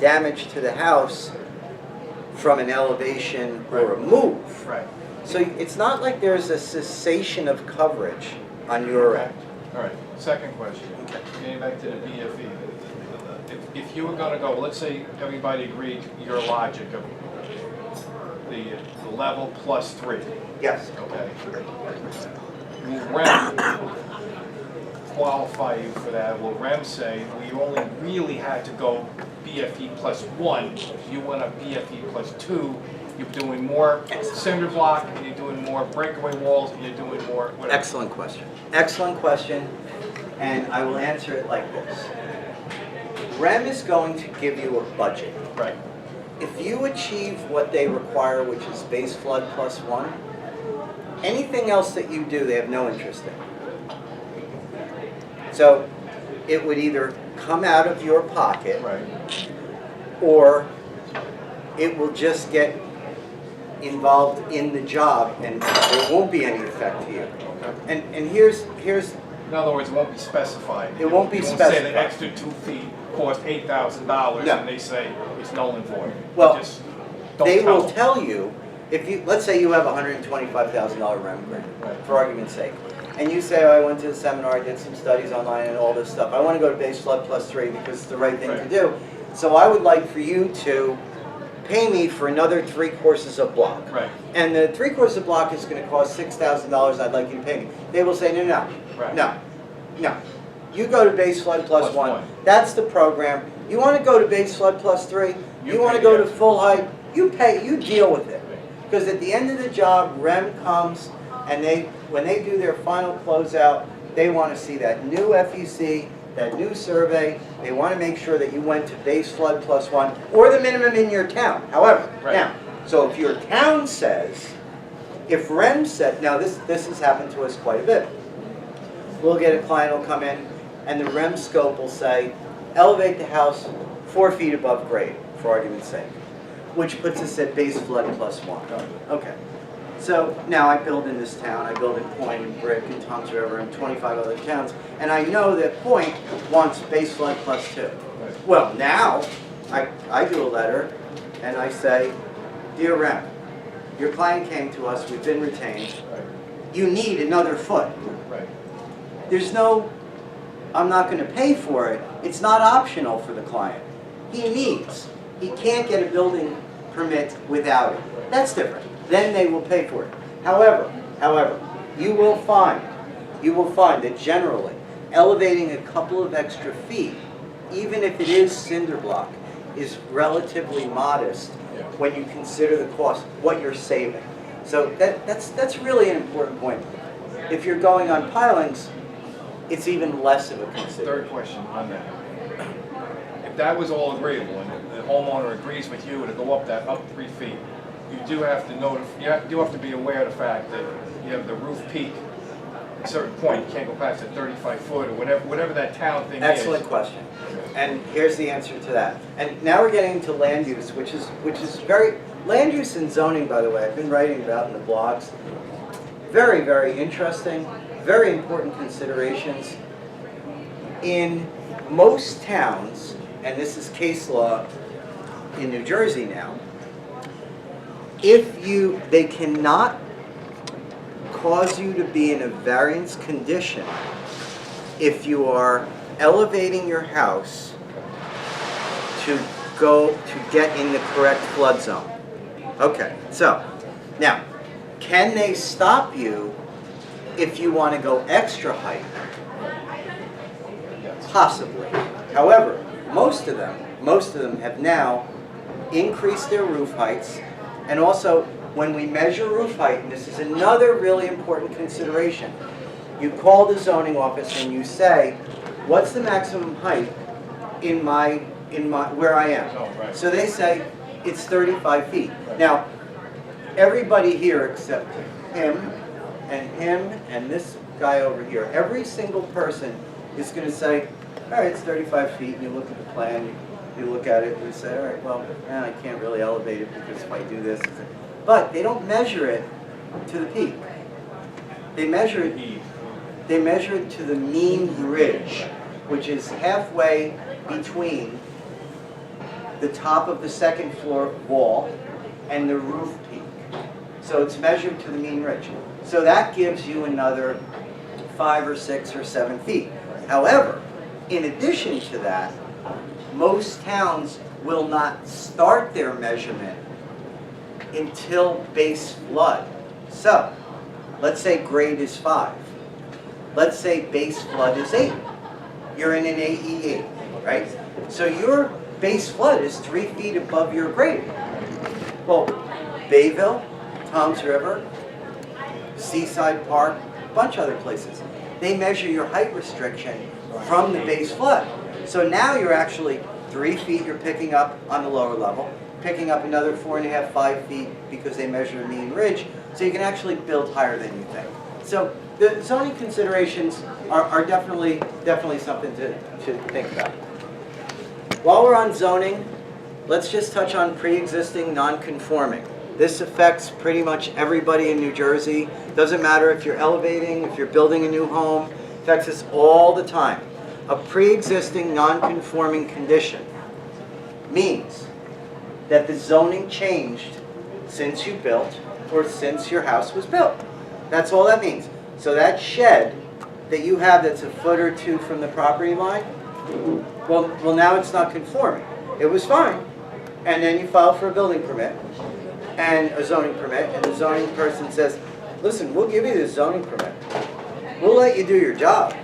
damage to the house from an elevation or a move. Right. So it's not like there's a cessation of coverage on your end. All right, second question. Getting back to the BFE. If you were going to go, let's say everybody agreed your logic of the level plus 3. Yes. Okay. Will REM qualify you for that? Will REM say, well, you only really had to go BFE plus 1. If you went up BFE plus 2, you're doing more cinder block, and you're doing more breakaway walls, and you're doing more whatever. Excellent question. Excellent question. And I will answer it like this. REM is going to give you a budget. Right. If you achieve what they require, which is base flood plus 1, anything else that you do, they have no interest in. So it would either come out of your pocket, Right. or it will just get involved in the job and there won't be any effect to you. Okay. And here's In other words, it won't be specified. It won't be You won't specified. say the extra 2 feet cost $8,000, No. and they say it's null and void. Well, Just don't they will them. tell you, if you, let's say you have a $125,000 REM grant, Right. for argument's sake, and you say, oh, I went to the seminar, I did some studies online and all this stuff. I want to go to base flood plus 3 because it's the right thing to Right. do. So I would like for you to pay me for another 3 courses of block. Right. And the 3 courses of block is going to cost $6,000. I'd like you to pay me. They will say, no. Right. No. You go to base flood plus Plus 1. one. That's the program. You want to go to base flood plus 3? You You want to pay go the to extra. full height? You pay. You deal with it. Right. Because at the end of the job, REM comes and when they do their final closeout, they want to see that new FEC, that new survey. They want to make sure that you went to base flood plus 1 or the minimum in your town. However, Right. now, so if your town says, if REM said, now this has happened to us quite a bit. We'll get a client will come in and the REM scope will say, elevate the house 4 feet above grade, for argument's sake, which puts us at base flood plus 1. Okay. So now I build in this town, I build in Point and Brick and Toms River and 25 other towns, and I know that Point wants base flood plus 2. Right. Well, now I do a letter and I say, dear REM, your client came to us, we've been retained, Right. you need another foot. Right. There's no, I'm not going to pay for it. It's not optional for the client. He can't get a building permit without it. That's different. Then they will pay for it. However, you will find that generally elevating a couple of extra feet, even if it is cinder block, is relatively modest Yeah. when you consider the cost, what you're saving. So that's really an important point. If you're going on pilings, it's even less of a consideration. Third question on that. If that was all agreeable and the homeowner agrees with you to go up 3 feet, you do have to you have to be aware of the fact that you have the roof peak at a certain point. You can't go past the 35 foot or whatever that town thing is. Excellent question. And here's the answer to that. And now we're getting into land use, which is very, land use and zoning, by the way, I've been writing about in the blogs. Very, very interesting, very important considerations. In most towns, and this is case law in New Jersey now, they cannot cause you to be in a variance condition if you are elevating your house to get in the correct flood zone. Okay, so now, can they stop you if you want to go extra height? Yes. Possibly. However, most of them have now increased their roof heights, and also when we measure roof height, and this is another really important consideration, you call the zoning office and you say, what's the maximum height in my where I am? Oh, right. So they say it's 35 feet. Now, everybody here except him and this guy over here, every single person is going to say, all right, it's 35 feet, and you look at the plan, you look at it, and you say, all right, well, I can't really elevate it because if I do this, but they don't measure it to the peak. They measure it to the mean ridge, which is halfway between the top of the second floor wall, and the roof peak. So it's measured to the mean ridge. So that gives you another 5 or 6 or 7 feet. However, in addition to that, most towns will not start their measurement until base flood. So, let's say grade is 5. Let's say base flood is 8. You're in an AE8, right? So your base flood is 3 feet above your grade. Well, Bayville, Toms River, Seaside Park, a bunch of other places, they measure your height restriction from the base flood. So now you're actually 3 feet you're picking up on the lower level, picking up another 4.5, 5 feet because they measure the mean ridge, so you can actually build higher than you think. So the zoning considerations are definitely something to think about. While we're on zoning, let's just touch on pre-existing non-conforming. This affects pretty much everybody in New Jersey. Doesn't matter if you're elevating, if you're building a new home, it affects us all the time. A pre-existing non-conforming condition means that the zoning changed since you built or since your house was built. That's all that means. So that shed that you have that's a foot or two from the property line, well now it's not conforming. It was fine. And then you file for a building permit and a zoning permit, and the zoning person says, listen, we'll give you the zoning permit. We'll let you do your job.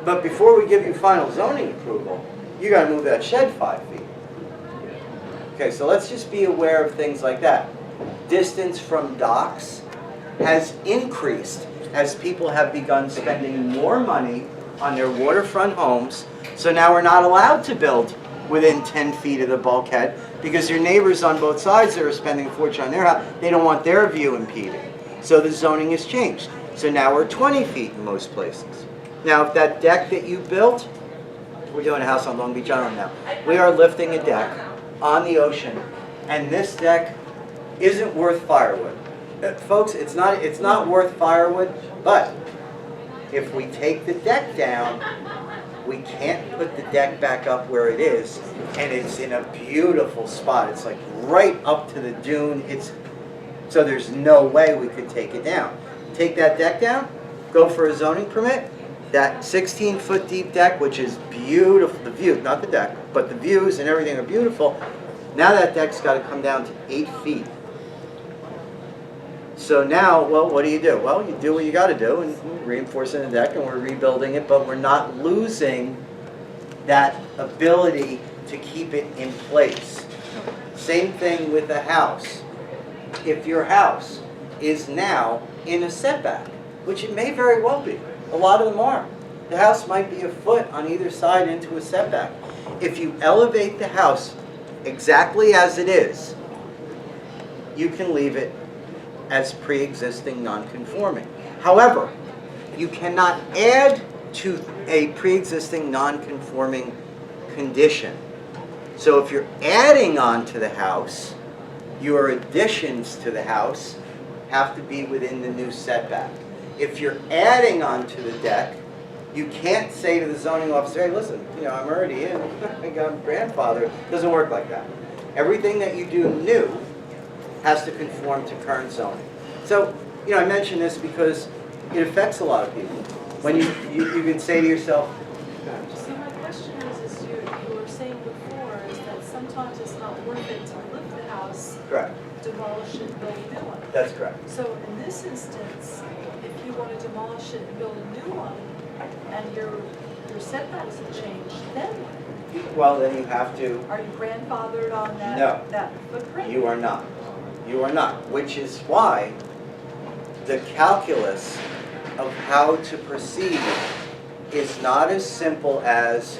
But before we give you final zoning approval, you gotta move that shed 5 feet. Okay, so let's just be aware of things like that. Distance from docks has increased as people have begun spending more money on their waterfront homes. So now we're not allowed to build within 10 feet of the bulkhead because your neighbors on both sides that are spending a fortune on their house, they don't want their view impeded. So the zoning has changed. So now we're 20 feet in most places. Now if that deck that you built, we're doing a house on Long Beach Island now. We are lifting a deck on the ocean, and this deck isn't worth firewood. Folks, it's not worth firewood, but if we take the deck down, we can't put the deck back up where it is, and it's in a beautiful spot. It's like right up to the dune. So there's no way we could take it down. Take that deck down, go for a zoning permit. That 16-foot deep deck, which is beautiful, the view, not the deck, but the views and everything are beautiful. Now that deck's got to come down to 8 feet. So now, well, what do? Well, you do what you got to do, and we're reinforcing the deck, and we're rebuilding it, but we're not losing that ability to keep it in place. Same thing with a house. If your house is now in a setback, which it may very well be, a lot of them are. The house might be a foot on either side into a setback. If you elevate the house exactly as it is, you can leave it as pre-existing non-conforming. However, you cannot add to a pre-existing non-conforming condition. So if you're adding on to the house, your additions to the house have to be within the new setback. If you're adding on to the deck, you can't say to the zoning officer, hey, listen, I'm already in, I got grandfather. It doesn't work like that. Everything that you do new has to conform to current zoning. So, I mention this because it affects a lot of people. When you can say to yourself, So my question is you were saying before, is that sometimes it's not worth it to lift the house, correct, demolish it, and build a new one. that's correct. So in this instance, if you want to demolish it and build a new one, and your setbacks have changed, then what? Well, then you have to, Are you grandfathered on that, No. that footprint? you are not. You are not, which is why the calculus of how to proceed is not as simple as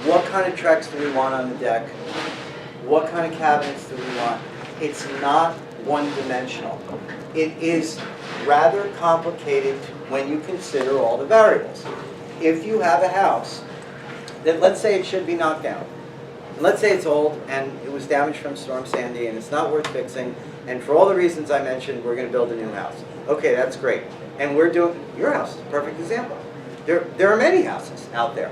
what kind of Trex do we want on the deck, what kind of cabinets do we want. It's not one-dimensional. It is rather complicated when you consider all the variables. If you have a house that, let's say it should be knocked down, and let's say it's old and it was damaged from Storm Sandy and it's not worth fixing, and for all the reasons I mentioned, we're going to build a new house. Okay, that's great. And we're doing, your house is a perfect example. There are many houses out there.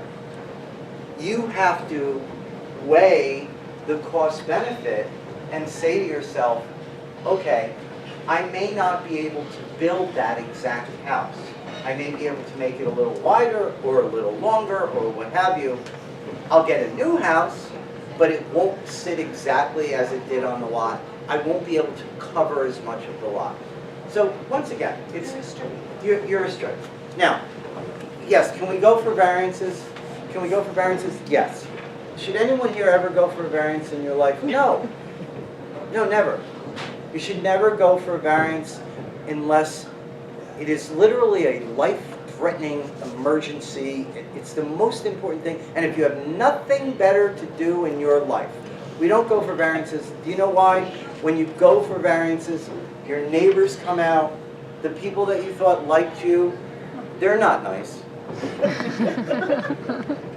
You have to weigh the cost benefit and say to yourself, okay, I may not be able to build that exact house. I may be able to make it a little wider or a little longer or what have you. I'll get a new house, but it won't sit exactly as it did on the lot. I won't be able to cover as much of the lot. So once again, it's you're restricted. Now, yes, can we go for variances? Can we go for variances? Yes. Should anyone here ever go for a variance in your life? No. No, never. You should never go for a variance unless it is literally a life-threatening emergency. It's the most important thing. And if you have nothing better to do in your life, we don't go for variances. Do you know why? When you go for variances, your neighbors come out. The people that you thought liked you, they're not nice.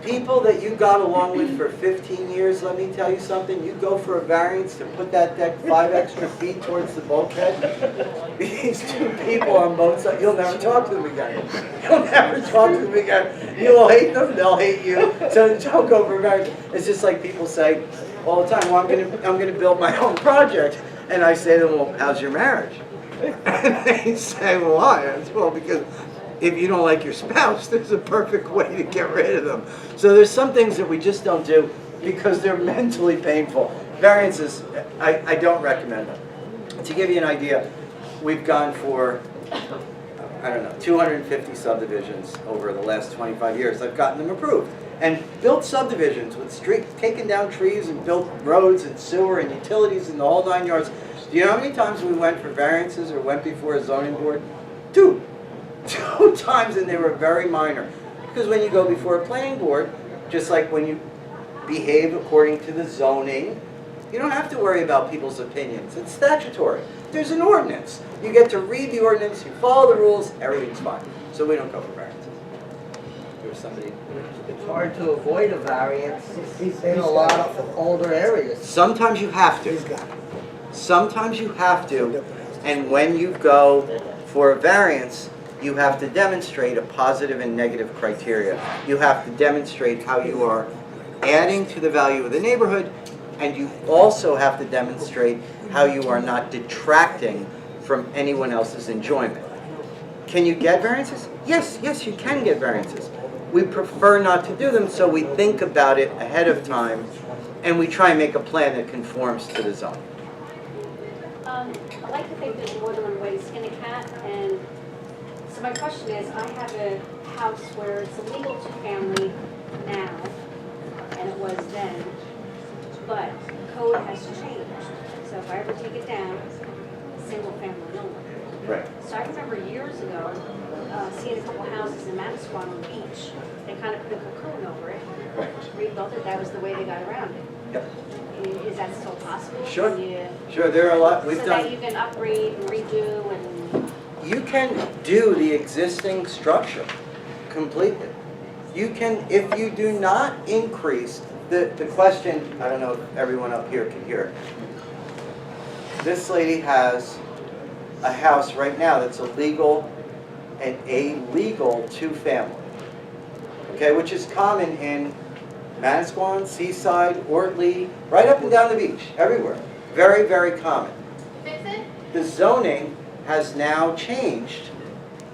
People that you got along with for 15 years, let me tell you something, you go for a variance to put that deck 5 extra feet towards the bulkhead, these two people on both sides, you'll never talk to them again. You'll never talk to them again. You'll hate them, they'll hate you. So don't go for a variance. It's just like people say all the time, well, I'm gonna build my own project. And I say to them, well, how's your marriage? And they say, well, why? I said, well, because if you don't like your spouse, there's a perfect way to get rid of them. So there's some things that we just don't do because they're mentally painful. Variances, I don't recommend them. To give you an idea, we've gone for, I don't know, 250 subdivisions over the last 25 years. I've gotten them approved. And built subdivisions with taken down trees and built roads and sewer and utilities and the whole 9 yards. Do you know how many times we went for variances or went before a zoning board? Two times, and they were very minor. Because when you go before a planning board, just like when you behave according to the zoning, you don't have to worry about people's opinions. It's statutory. There's an ordinance. You get to read the ordinance, you follow the rules, everything's fine. So we don't go for variances. There was somebody. It's hard to avoid a variance in a lot of older areas. Sometimes you have to. Sometimes you have to. And when you go for a variance, you have to demonstrate a positive and negative criteria. You have to demonstrate how you are adding to the value of the neighborhood, and you also have to demonstrate how you are not detracting from anyone else's enjoyment. Can you get variances? Yes, yes, you can get variances. We prefer not to do them, so we think about it ahead of time, and we try and make a plan that conforms to the zone. I like to think there's more than one way to skin a cat, and so my question is, I have a house where it's a legal two-family now, and it was then, but code has changed. So if I ever take it down, single family only. Right. So I remember years ago, seeing a couple houses in Manasquan on the beach. They kind of put a cocoon over it, rebuilt it, that was the way they got around it. Yep. Is that still possible? Sure. Can you- Sure, there are a lot, we've So done. that you can upgrade and redo and... You can do the existing structure completely. You can, if you do not increase, the question, I don't know if everyone up here can hear it. This lady has a house right now that's a legal two-family, okay, which is common in Manasquan, Seaside, Ortley, right up and down the beach, everywhere. Very, very common. The zoning has now changed,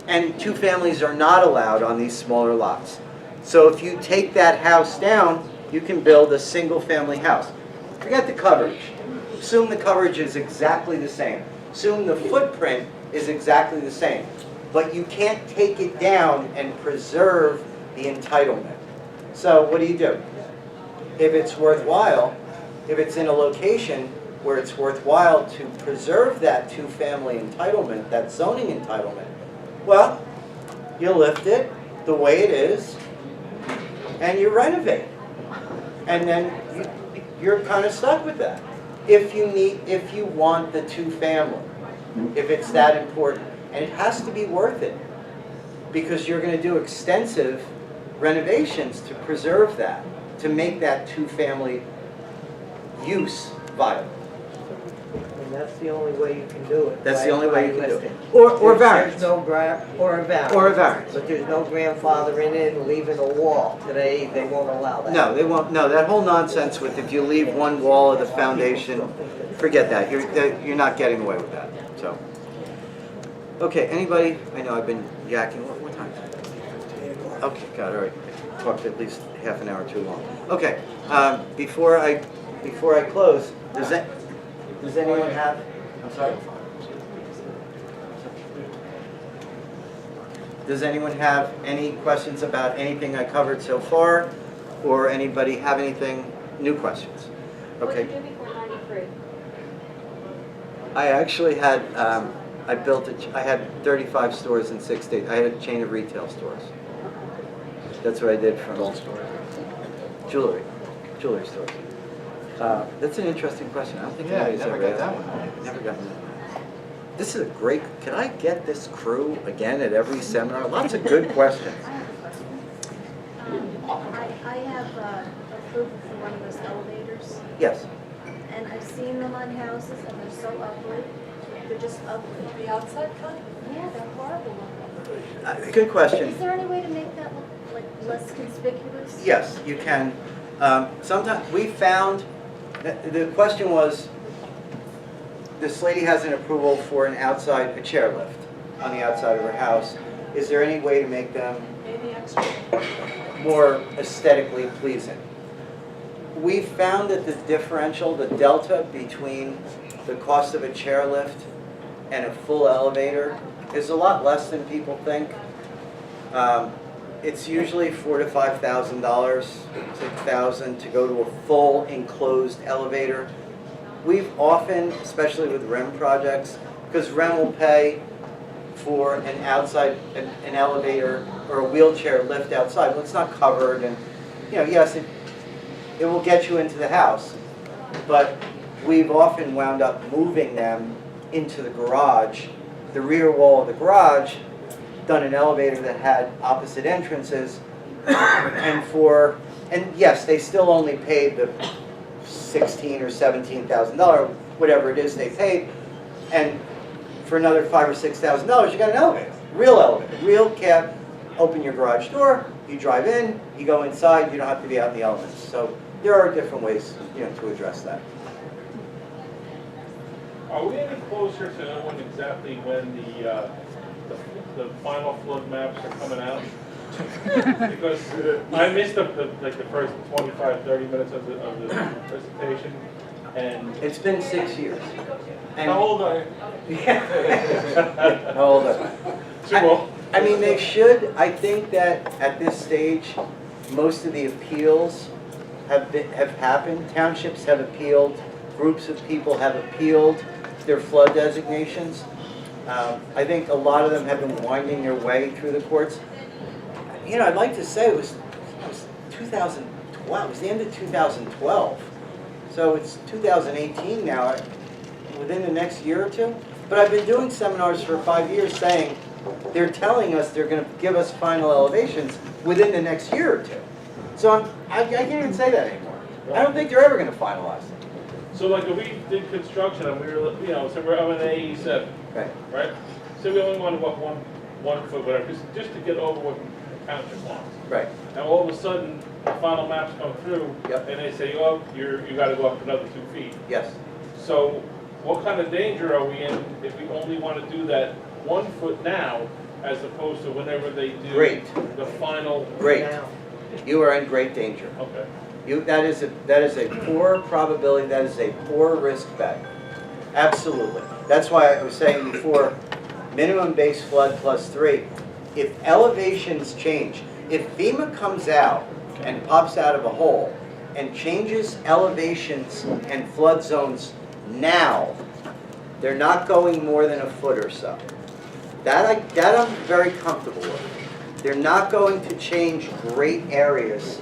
and two families are not allowed on these smaller lots. So if you take that house down, you can build a single-family house. Forget the coverage. Assume the coverage is exactly the same. Assume the footprint is exactly the same. But you can't take it down and preserve the entitlement. So what do? If it's worthwhile, if it's in a location where it's worthwhile to preserve that two-family entitlement, that zoning entitlement, well, you lift it the way it is, and you renovate. And then you're kind of stuck with that. If you want the two-family, if it's that important. And it has to be worth it, because you're going to do extensive renovations to preserve that, to make that two-family use viable. And that's the only way you can do it. That's by- the only way by you can do it. listing. Or There's variance. no or a variance. Or a variance. But there's no grandfathering in, leaving a wall. Today, they won't allow that. No, they won't, no, that whole nonsense with if you leave one wall of the foundation, forget that, you're not getting away with that, so. Okay, anybody, I know I've been yakking, what time is it? Okay, got it, all right, talked at least half an hour too long. Okay, before I close, does anyone have, I'm sorry? Does anyone have any questions about anything I covered so far? Or anybody have anything, new questions? What did Okay, you do before 93? I actually had, I had 35 stores in 6 states. I had a chain of retail stores. That's what I did from. Jewelry stores. That's an interesting question. I don't think Yeah, anybody's never ever got asked that me. one. Never gotten that. This is a great, can I get this crew again at every seminar? Lots of good questions. I have a question. I have approval for one of those elevators, Yes. and I've seen them on houses, and they're so ugly. They're just ugly. The outside kind? Yeah, they're horrible looking. Good question. Is there any way to make that look like less conspicuous? Yes, you can. Sometimes, we found, the question was, this lady has an approval for a chairlift on the outside of her house. Is there any way to make them Maybe extra. more aesthetically pleasing? We found that the differential, the delta between the cost of a chairlift and a full elevator is a lot less than people think. It's usually $4,000 to $5,000, $6,000 to go to a full enclosed elevator. We've often, especially with REM projects, because REM will pay for an elevator or a wheelchair lift outside. Well, it's not covered, and yes, it will get you into the house, but we've often wound up moving them into the garage, the rear wall of the garage, done an elevator that had opposite entrances, and yes, they still only paid the $16,000 or $17,000, whatever it is they paid, and for another $5,000 or $6,000, you got an elevator, real cab. Open your garage door, you drive in, you go inside, you don't have to be out in the elements. So there are different ways, to address that. Are we any closer to knowing exactly when the final flood maps are coming out? Because I missed the first 25, 30 minutes of the presentation, and It's been 6 years. And how old are you? How old are you? Too old. I mean, they should. I think that at this stage, most of the appeals have happened. Townships have appealed. Groups of people have appealed their flood designations. I think a lot of them have been winding their way through the courts. I'd like to say it was 2012. It was the end of 2012. So it's 2018 now, within the next year or two. But I've been doing seminars for 5 years saying, they're telling us they're going to give us final elevations within the next year or two. So I can't even say that anymore. I don't think they're ever going to finalize it. So like if we did construction and we were, so we're on an AE7, Right. right? So we only want to walk one foot, whatever, just to get over what the township wants. Right. And all of a sudden, the final maps come through, Yep. and they say, oh, you got to go up another 2 feet. Yes. So what kind of danger are we in if we only want to do that 1 foot now, as opposed to whenever they do Great. the final? Great. Now, You are in great danger. Okay. That is a poor probability. That is a poor risk bet. Absolutely. That's why I was saying before, minimum base flood +3. If elevations change, if FEMA comes out and pops out of a hole and changes elevations and flood zones now, they're not going more than a foot or so. That I'm very comfortable with. They're not going to change great areas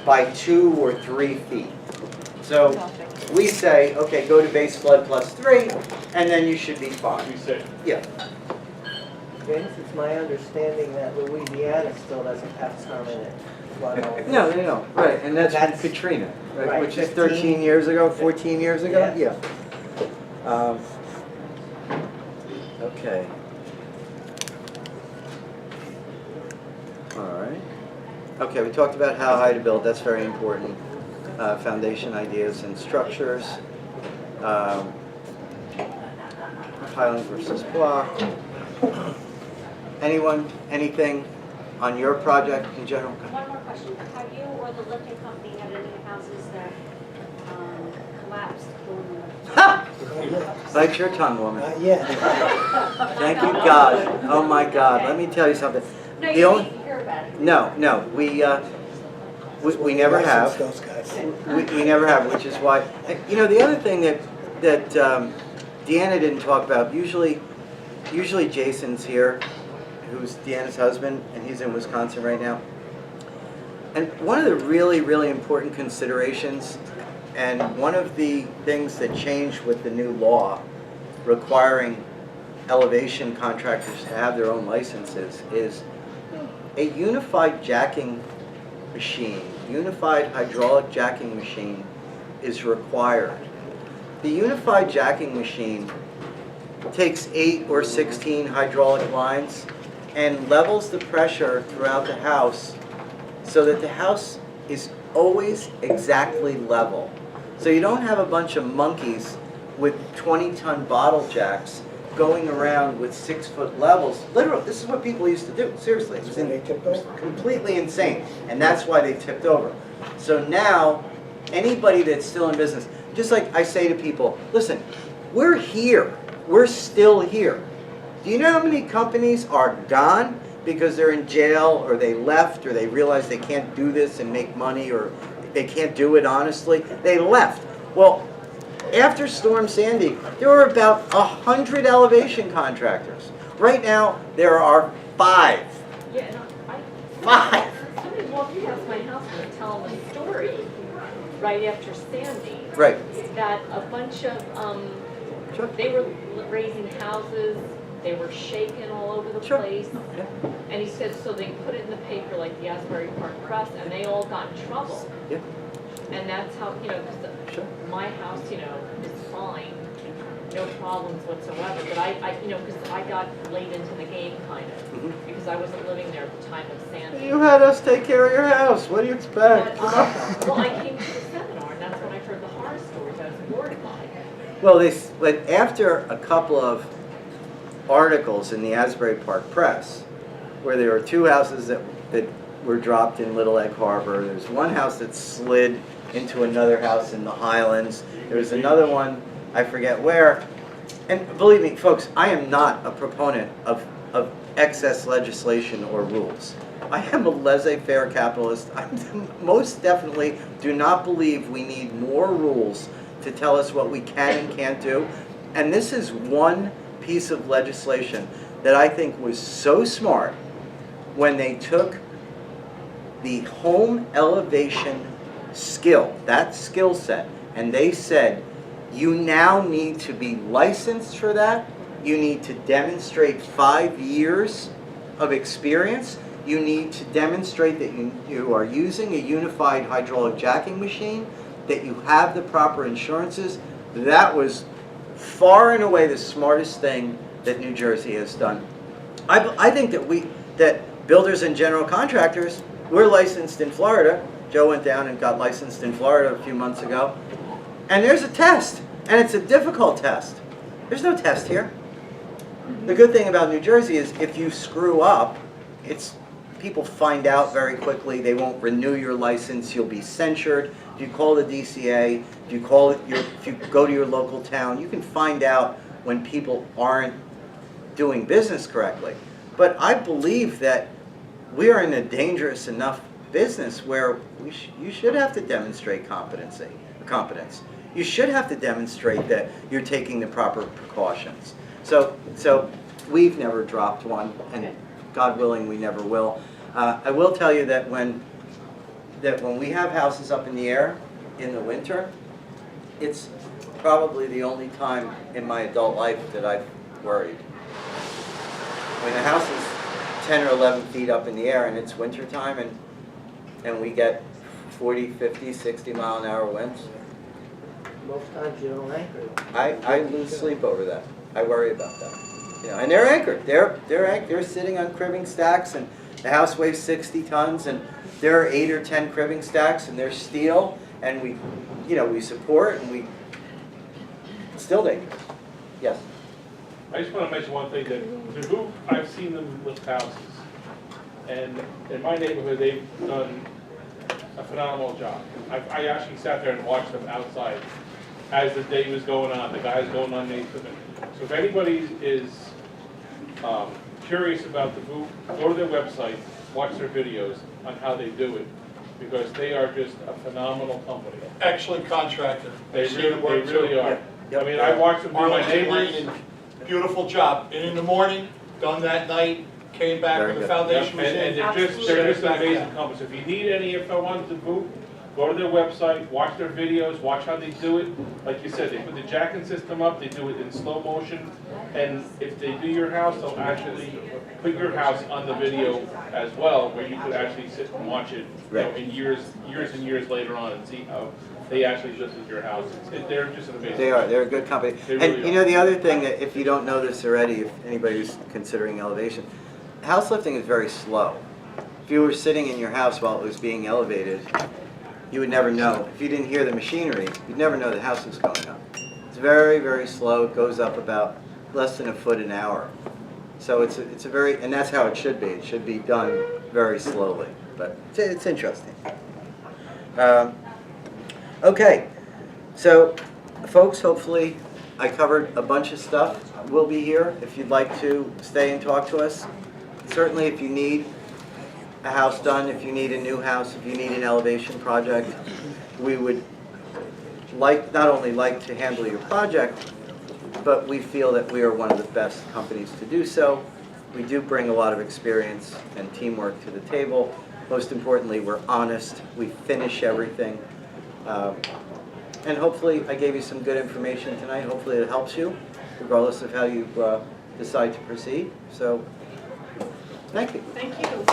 by 2 or 3 feet. So we say, okay, go to base flood +3, and then you should be fine. We say, Yeah. Vince, it's my understanding that Louisiana still doesn't have permanent flood elevation. No, right, and that's That's- Katrina, right, right, which is 15 13 years ago, 14 years ago? Yeah. Yeah. Okay. All right. Okay, we talked about how high to build, that's very important. Foundation ideas and structures. Piling versus block. Anyone, anything on your project in general? One more question. Have you or the lifting company had any houses that collapsed during the... Ha! Bite your tongue, woman. Yeah. Thank you, God. Oh my God. Let me tell you something. No, The you only- didn't hear about it. No, we never have. Those guys. We never have, which is why, you know, the other thing that Deanna didn't talk about, usually Jason's here, who's Deanna's husband, and he's in Wisconsin right now. And one of the really, really important considerations, and one of the things that changed with the new law requiring elevation contractors to have their own licenses, is a unified jacking machine, unified hydraulic jacking machine is required. The unified jacking machine takes 8 or 16 hydraulic lines and levels the pressure throughout the house so that the house is always exactly level. So you don't have a bunch of monkeys with 20-ton bottle jacks going around with 6-foot levels. Literally, this is what people used to do, seriously. It was completely insane, and that's why they tipped over. So now, anybody that's still in business, just like I say to people, listen, we're here, we're still here. Do you know how many companies are gone because they're in jail, or they left, or they realized they can't do this and make money, or they can't do it honestly? They left. Well, after Storm Sandy, there were about 100 elevation contractors. Right now, there are 5. Yeah, and 5. somebody walked past my house and was telling a story right after Sandy. Right. That a bunch of, Sure. they were raising houses, they were shaking all over the Sure. place. Yeah. And he said, so they put it in the paper like the Asbury Park Press, and they all got in trouble. Yeah. And that's how, you know, because Sure. my house, you know, is fine, no problems whatsoever. But I you know, because I got late into the game kind of, Mhm. because I wasn't living there at the time of Sandy. You had us take care of your house. What do you expect? Well, I came to the seminar, and that's when I heard the horror stories. I was mortified. Well, but after a couple of articles in the Asbury Park Press, where there were 2 houses that were dropped in Little Egg Harbor, there's one house that slid into another house in the Highlands, there was another one, I forget where, and believe me, folks, I am not a proponent of excess legislation or rules. I am a laissez-faire capitalist. I most definitely do not believe we need more rules to tell us what we can and can't do. And this is one piece of legislation that I think was so smart when they took the home elevation skill, that skill set, and they said, you now need to be licensed for that. You need to demonstrate 5 years of experience. You need to demonstrate that you are using a unified hydraulic jacking machine, that you have the proper insurances. That was far and away the smartest thing that New Jersey has done. I think that builders and general contractors, we're licensed in Florida. Joe went down and got licensed in Florida a few months ago. And there's a test, and it's a difficult test. There's no test here. The good thing about New Jersey is if you screw up, people find out very quickly. They won't renew your license. You'll be censured. If you call the DCA, if you go to your local town, you can find out when people aren't doing business correctly. But I believe that we are in a dangerous enough business where you should have to demonstrate competence. You should have to demonstrate that you're taking the proper precautions. So we've never dropped one, and God willing, we never will. I will tell you that when we have houses up in the air in the winter, it's probably the only time in my adult life that I've worried. When the house is 10 or 11 feet up in the air and it's winter time and we get 40, 50, 60 mile an hour winds, Most times you don't anchor it. I lose sleep over that. I worry about that. You know, and they're anchored. They're sitting on cribbing stacks, and the house weighs 60 tons, and there are 8 or 10 cribbing stacks, and they're steel, and we support, and we still dangerous. Yes. I just want to mention one thing, that the roof, I've seen them lift houses. And in my neighborhood, they've done a phenomenal job. I actually sat there and watched them outside as the day was going on, the guys going on the equipment. So if anybody is curious about the roof, go to their website, watch their videos on how they do it, because they are just a phenomenal company. Excellent contractor. They See the work really too. are. Yep. I mean, I watched them do my Arlington neighbors. Lane, beautiful job. In the morning, done that night, came back Very when the good. foundation was And in. they're just an amazing company. So if you need any info on the group, go to their website, watch their videos, watch how they do it. Like you said, they put the jacking system up, they do it in slow motion. And if they do your house, they'll actually put your house on the video as well, where you could actually sit and watch it, in years and years later on, and see how they actually lifted your house. They're just an amazing. They're a good company. They And really you know, the other thing, that if you don't know this already, if anybody's considering elevation, house lifting is very slow. If you were sitting in your house while it was being elevated, you would never know. If you didn't hear the machinery, you'd never know the house was going up. It's very, very slow. It goes up about less than a foot an hour. So it's a very, and that's how it should be. It should be done very slowly, but it's interesting. Okay, so folks, hopefully I covered a bunch of stuff. We'll be here if you'd like to stay and talk to us. Certainly if you need a house done, if you need a new house, if you need an elevation project, we would not only like to handle your project, but we feel that we are one of the best companies to do so. We do bring a lot of experience and teamwork to the table. Most importantly, we're honest. We finish everything. And hopefully I gave you some good information tonight. Hopefully it helps you, regardless of how you decide to proceed. So, thank you. Thank you.